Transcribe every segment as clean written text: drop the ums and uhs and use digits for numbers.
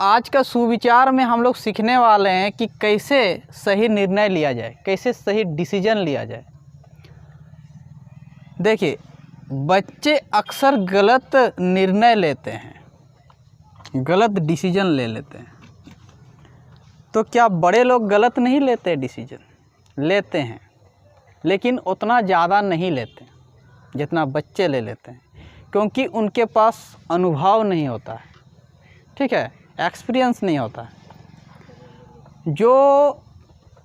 आज का सुविचार में हम लोग सीखने वाले हैं कि कैसे सही निर्णय लिया जाए, कैसे सही डिसीजन लिया जाए। देखिए, बच्चे अक्सर गलत निर्णय लेते हैं, गलत डिसीजन ले लेते हैं। तो क्या बड़े लोग गलत नहीं लेते डिसीजन? लेते हैं, लेकिन उतना ज़्यादा नहीं लेते जितना बच्चे ले लेते हैं, क्योंकि उनके पास अनुभव नहीं होता है, ठीक है, एक्सपीरियंस नहीं होता है। जो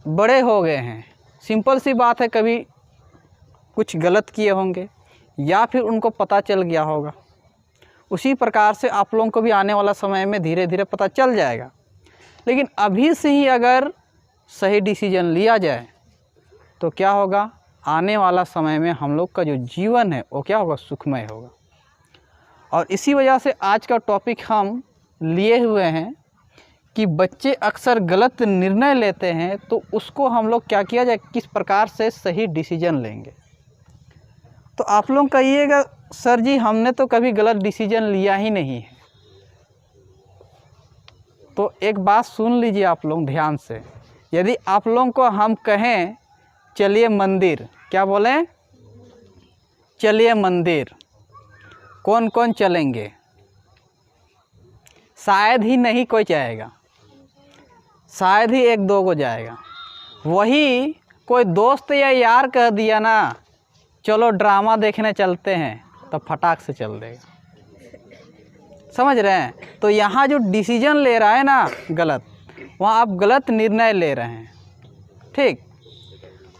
बड़े हो गए हैं, सिंपल सी बात है, कभी कुछ गलत किए होंगे या फिर उनको पता चल गया होगा। उसी प्रकार से आप लोगों को भी आने वाला समय में धीरे धीरे पता चल जाएगा। लेकिन अभी से ही अगर सही डिसीजन लिया जाए तो क्या होगा, आने वाला समय में हम लोग का जो जीवन है वो क्या होगा, सुखमय होगा। और इसी वजह से आज का टॉपिक हम लिए हुए हैं कि बच्चे अक्सर गलत निर्णय लेते हैं, तो उसको हम लोग क्या किया जाए, किस प्रकार से सही डिसीजन लेंगे। तो आप लोग कहिएगा, सर जी हमने तो कभी गलत डिसीजन लिया ही नहीं है। तो एक बात सुन लीजिए आप लोग ध्यान से। यदि आप लोगों को हम कहें चलिए मंदिर, क्या बोलें, चलिए मंदिर, कौन कौन चलेंगे? शायद ही नहीं कोई जाएगा, शायद ही एक दो को जाएगा। वही कोई दोस्त या यार कह दिया ना चलो ड्रामा देखने चलते हैं, तो फटाक से चल देगा। समझ रहे हैं? तो यहाँ जो डिसीजन ले रहा है ना गलत, वहाँ आप गलत निर्णय ले रहे हैं, ठीक।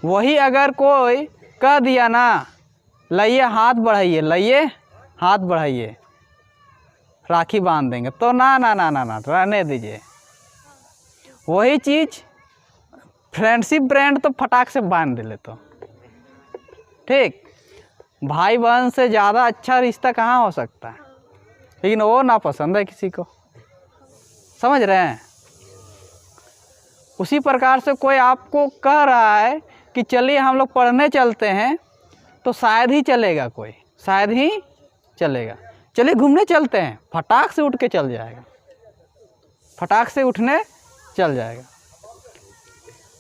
वही अगर कोई कह दिया ना लाइए हाथ बढ़ाइए, लाइए हाथ बढ़ाइए, राखी बांध देंगे, तो ना ना ना ना ना रहने दीजिए। वही चीज़ फ्रेंडशिप ब्रांड तो फटाक से बांध दे ले, तो ठीक। भाई बहन से ज़्यादा अच्छा रिश्ता कहाँ हो सकता है, लेकिन वो ना पसंद है किसी को। समझ रहे हैं? उसी प्रकार से कोई आपको कह रहा है कि चलिए हम लोग पढ़ने चलते हैं, तो शायद ही चलेगा कोई, शायद ही चलेगा। चलिए घूमने चलते हैं, फटाक से उठ के चल जाएगा, फटाक से उठने चल जाएगा।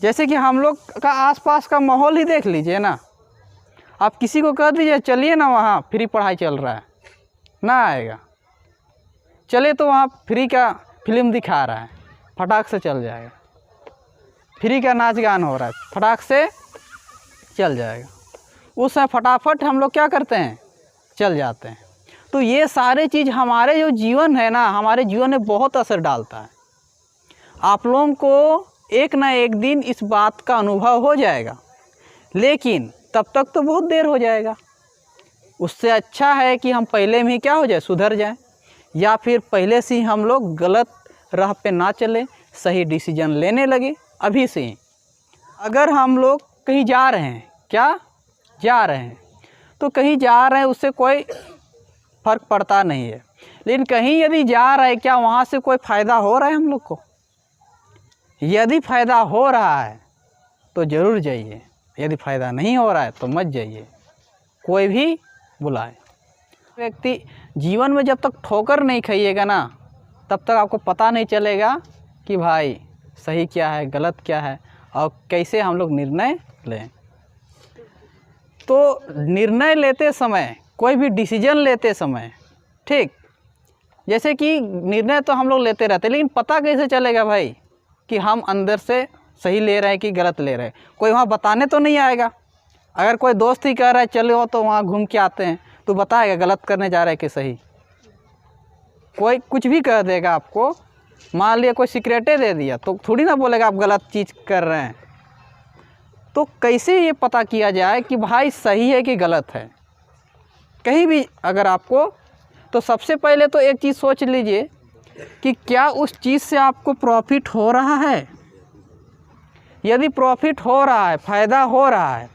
जैसे कि हम लोग का आसपास का माहौल ही देख लीजिए ना। आप किसी को कह दीजिए चलिए ना वहाँ फ्री पढ़ाई चल रहा है, ना आएगा। चले तो वहाँ फ्री का फिल्म दिखा रहा है, फटाक से चल जाएगा। फ्री का नाच गान हो रहा है, फटाक से चल जाएगा। उस समय फटाफट हम लोग क्या करते हैं, चल जाते हैं। तो ये सारे चीज़ हमारे जो जीवन है ना, हमारे जीवन में बहुत असर डालता है। आप लोगों को एक ना एक दिन इस बात का अनुभव हो जाएगा, लेकिन तब तक तो बहुत देर हो जाएगा। उससे अच्छा है कि हम पहले में ही क्या हो जाए, सुधर जाए, या फिर पहले से ही हम लोग गलत राह पे ना चले, सही डिसीजन लेने लगे अभी से ही। अगर हम लोग कहीं जा रहे हैं, क्या जा रहे हैं, तो कहीं जा रहे हैं उससे कोई फ़र्क पड़ता नहीं है। लेकिन कहीं यदि जा रहा है, क्या वहाँ से कोई फ़ायदा हो रहा है हम लोग को? यदि फ़ायदा हो रहा है तो ज़रूर जाइए, यदि फ़ायदा नहीं हो रहा है तो मत जाइए, कोई भी बुलाए। व्यक्ति जीवन में जब तक ठोकर नहीं खाइएगा ना, तब तक आपको पता नहीं चलेगा कि भाई सही क्या है, गलत क्या है, और कैसे हम लोग निर्णय लें। तो निर्णय लेते समय, कोई भी डिसीजन लेते समय, ठीक, जैसे कि निर्णय तो हम लोग लेते रहते हैं, लेकिन पता कैसे चलेगा भाई कि हम अंदर से सही ले रहे हैं कि गलत ले रहे हैं? कोई वहाँ बताने तो नहीं आएगा। अगर कोई दोस्त ही कह रहा है चलो तो वहाँ घूम के आते हैं, तो बताएगा गलत करने जा रहा है कि सही? कोई कुछ भी कह देगा आपको। मान लिया कोई सिगरेटे दे दिया, तो थोड़ी ना बोलेगा आप गलत चीज़ कर रहे हैं। तो कैसे ये पता किया जाए कि भाई सही है कि गलत है? कहीं भी अगर आपको, तो सबसे पहले तो एक चीज़ सोच लीजिए कि क्या उस चीज़ से आपको प्रॉफिट हो रहा है। यदि प्रॉफिट हो रहा है, फ़ायदा हो रहा है,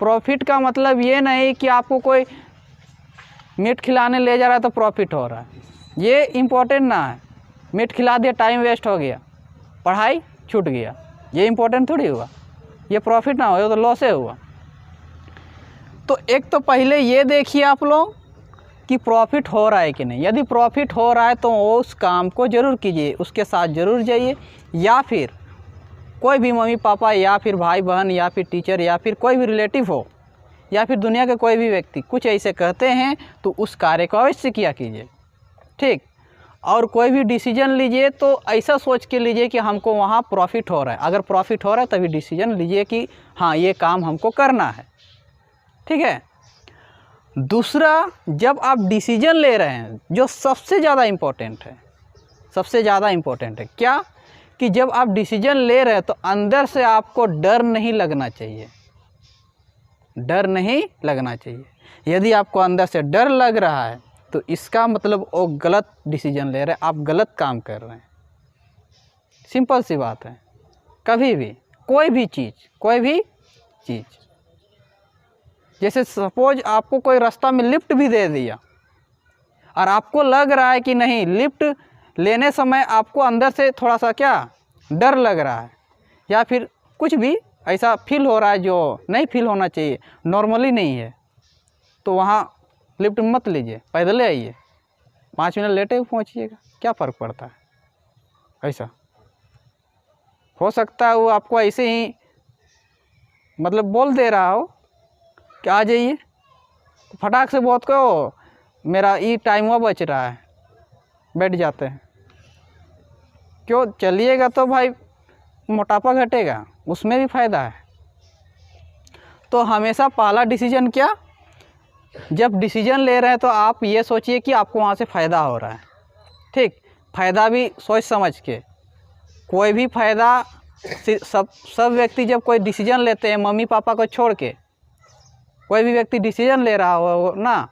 प्रॉफिट का मतलब ये नहीं कि आपको कोई मीट खिलाने ले जा रहा है तो प्रॉफिट हो रहा है, ये इम्पोर्टेंट ना है। मीट खिला दिया, टाइम वेस्ट हो गया, पढ़ाई छूट गया, ये इम्पोर्टेंट थोड़ी हुआ, ये प्रॉफिट ना हो, ये तो लॉस हुआ। तो एक तो पहले ये देखिए आप लोग कि प्रॉफिट हो रहा है कि नहीं। यदि प्रॉफिट हो रहा है तो उस काम को ज़रूर कीजिए, उसके साथ ज़रूर जाइए। या फिर कोई भी मम्मी पापा या फिर भाई बहन या फिर टीचर या फिर कोई भी रिलेटिव हो या फिर दुनिया के कोई भी व्यक्ति कुछ ऐसे कहते हैं तो उस कार्य को अवश्य किया कीजिए, ठीक। और कोई भी डिसीजन लीजिए तो ऐसा सोच के लीजिए कि हमको वहाँ प्रॉफिट हो रहा है। अगर प्रॉफिट हो रहा है तभी डिसीजन लीजिए कि हाँ ये काम हमको करना है, ठीक है। दूसरा, जब आप डिसीजन ले रहे हैं, जो सबसे ज़्यादा इम्पोर्टेंट है, सबसे ज़्यादा इम्पोर्टेंट है क्या, कि जब आप डिसीजन ले रहे हैं तो अंदर से आपको डर नहीं लगना चाहिए, डर नहीं लगना चाहिए। यदि आपको अंदर से डर लग रहा है तो इसका मतलब वो गलत डिसीजन ले रहे हैं, आप गलत काम कर रहे हैं। सिंपल सी बात है। कभी भी कोई भी चीज़, जैसे सपोज आपको कोई रास्ता में लिफ्ट भी दे दिया और आपको लग रहा है कि नहीं, लिफ्ट लेने समय आपको अंदर से थोड़ा सा क्या डर लग रहा है या फिर कुछ भी ऐसा फील हो रहा है जो नहीं फील होना चाहिए, नॉर्मली नहीं है, तो वहाँ लिफ्ट मत लीजिए, पैदल आइए, 5 मिनट लेटे हुए पहुँचिएगा, क्या फ़र्क पड़ता है। ऐसा हो सकता है वो आपको ऐसे ही मतलब बोल दे रहा हो कि आ जाइए, तो फटाक से बहुत कहो मेरा ये टाइम हुआ बच रहा है, बैठ जाते हैं। क्यों, चलिएगा तो भाई मोटापा घटेगा, उसमें भी फ़ायदा है। तो हमेशा पहला डिसीजन क्या, जब डिसीजन ले रहे हैं तो आप ये सोचिए कि आपको वहाँ से फ़ायदा हो रहा है, ठीक। फ़ायदा भी सोच समझ के, कोई भी फ़ायदा, सब व्यक्ति जब कोई डिसीजन लेते हैं, मम्मी पापा को छोड़ के कोई भी व्यक्ति डिसीजन ले रहा हो ना,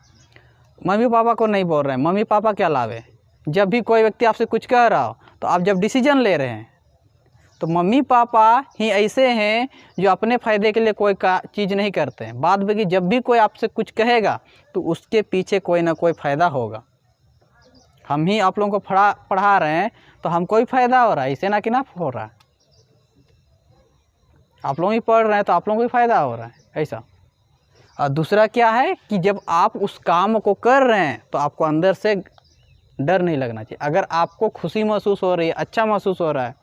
मम्मी पापा को नहीं बोल रहे हैं, मम्मी पापा क्या लावे। जब भी कोई व्यक्ति आपसे कुछ कह रहा हो तो आप जब डिसीजन ले रहे हैं तो मम्मी पापा ही ऐसे हैं जो अपने फ़ायदे के लिए कोई चीज़ नहीं करते हैं। बाद में कि जब भी कोई आपसे कुछ कहेगा तो उसके पीछे कोई ना कोई फ़ायदा होगा। हम ही आप लोगों को पढ़ा रहे हैं तो हमको भी फ़ायदा हो रहा है, इसे ना कि ना हो रहा है। आप लोग ही पढ़ रहे हैं तो आप लोगों को भी फ़ायदा हो रहा है, ऐसा। और दूसरा क्या है कि जब आप उस काम को कर रहे हैं तो आपको अंदर से डर नहीं लगना चाहिए। अगर आपको खुशी महसूस हो रही है, अच्छा महसूस हो रहा है,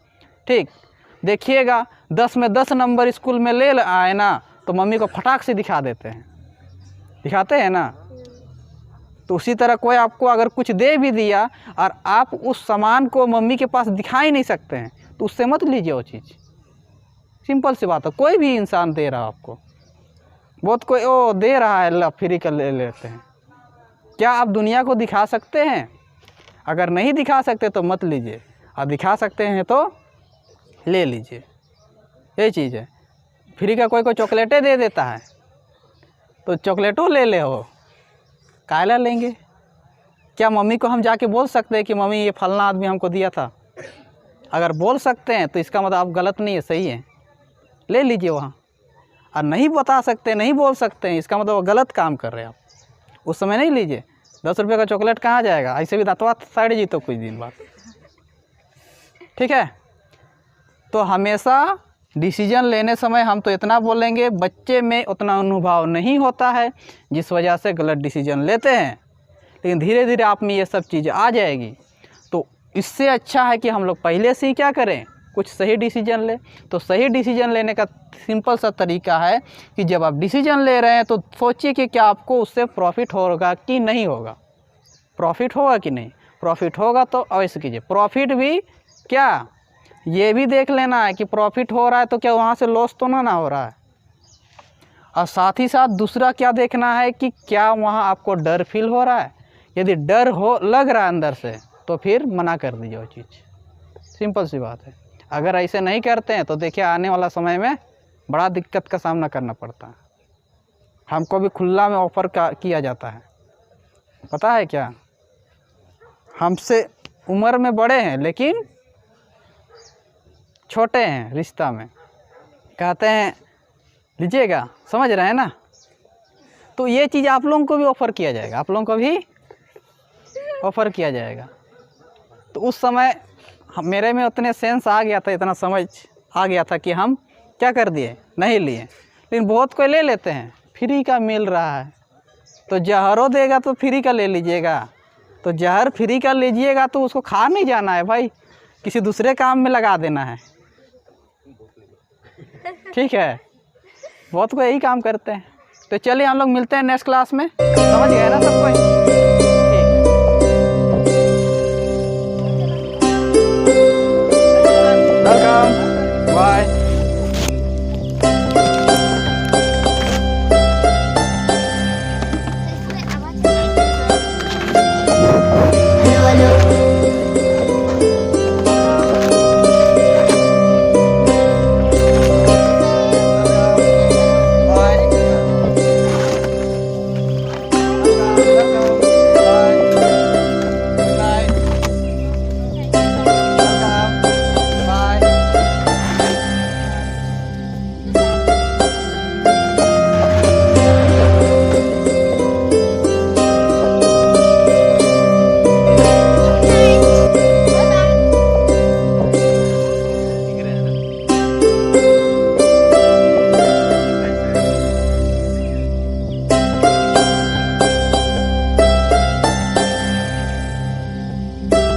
ठीक, देखिएगा 10 में 10 नंबर स्कूल में ले आए ना तो मम्मी को फटाक से दिखाते हैं ना। तो उसी तरह कोई आपको अगर कुछ दे भी दिया और आप उस सामान को मम्मी के पास दिखा ही नहीं सकते हैं तो उससे मत लीजिए वो चीज़। सिंपल सी बात है। कोई भी इंसान दे रहा है आपको, बहुत कोई ओ दे रहा है, ला फ्री कर ले लेते हैं। क्या आप दुनिया को दिखा सकते हैं? अगर नहीं दिखा सकते तो मत लीजिए, और दिखा सकते हैं तो ले लीजिए। ये चीज़ है। फ्री का कोई चॉकलेटें दे देता है तो चॉकलेटों ले ले, हो कायला लेंगे। क्या मम्मी को हम जाके बोल सकते हैं कि मम्मी ये फलना आदमी हमको दिया था? अगर बोल सकते हैं तो इसका मतलब आप गलत नहीं है, सही है, ले लीजिए वहाँ। और नहीं बता सकते, नहीं बोल सकते हैं, इसका मतलब गलत काम कर रहे हैं आप, उस समय नहीं लीजिए। 10 रुपये का चॉकलेट कहाँ जाएगा? ऐसे भी दांतवा साइड जी तो कुछ दिन बाद, ठीक है। तो हमेशा डिसीजन लेने समय हम तो इतना बोलेंगे, बच्चे में उतना अनुभव नहीं होता है जिस वजह से गलत डिसीजन लेते हैं, लेकिन धीरे धीरे आप में ये सब चीज़ें आ जाएगी। तो इससे अच्छा है कि हम लोग पहले से ही क्या करें, कुछ सही डिसीजन ले। तो सही डिसीजन लेने का सिंपल सा तरीका है कि जब आप डिसीजन ले रहे हैं तो सोचिए कि क्या आपको उससे प्रॉफिट होगा कि नहीं होगा। प्रॉफिट होगा कि नहीं, प्रॉफिट होगा तो अवश्य कीजिए। प्रॉफिट भी क्या, ये भी देख लेना है कि प्रॉफिट हो रहा है तो क्या वहाँ से लॉस तो ना हो रहा है। और साथ ही साथ दूसरा क्या देखना है कि क्या वहाँ आपको डर फील हो रहा है। यदि डर हो लग रहा है अंदर से तो फिर मना कर दीजिए वो चीज़। सिंपल सी बात है। अगर ऐसे नहीं करते हैं तो देखिए आने वाला समय में बड़ा दिक्कत का सामना करना पड़ता है। हमको भी खुला में ऑफ़र किया जाता है, पता है क्या। हमसे उम्र में बड़े हैं लेकिन छोटे हैं रिश्ता में, कहते हैं लीजिएगा, समझ रहे हैं ना। तो ये चीज़ आप लोगों को भी ऑफ़र किया जाएगा, आप लोगों को भी ऑफ़र किया जाएगा। तो उस समय मेरे में उतने सेंस आ गया था, इतना समझ आ गया था कि हम क्या कर दिए, नहीं लिए। लेकिन बहुत कोई ले लेते हैं, फ्री का मिल रहा है, तो जहरों देगा तो फ्री का ले लीजिएगा। तो जहर फ्री का लीजिएगा तो उसको खा नहीं जाना है भाई, किसी दूसरे काम में लगा देना है। ठीक है, बहुत को यही काम करते हैं। तो चलिए हम लोग मिलते हैं नेक्स्ट क्लास में। समझ गए ना सब कोई?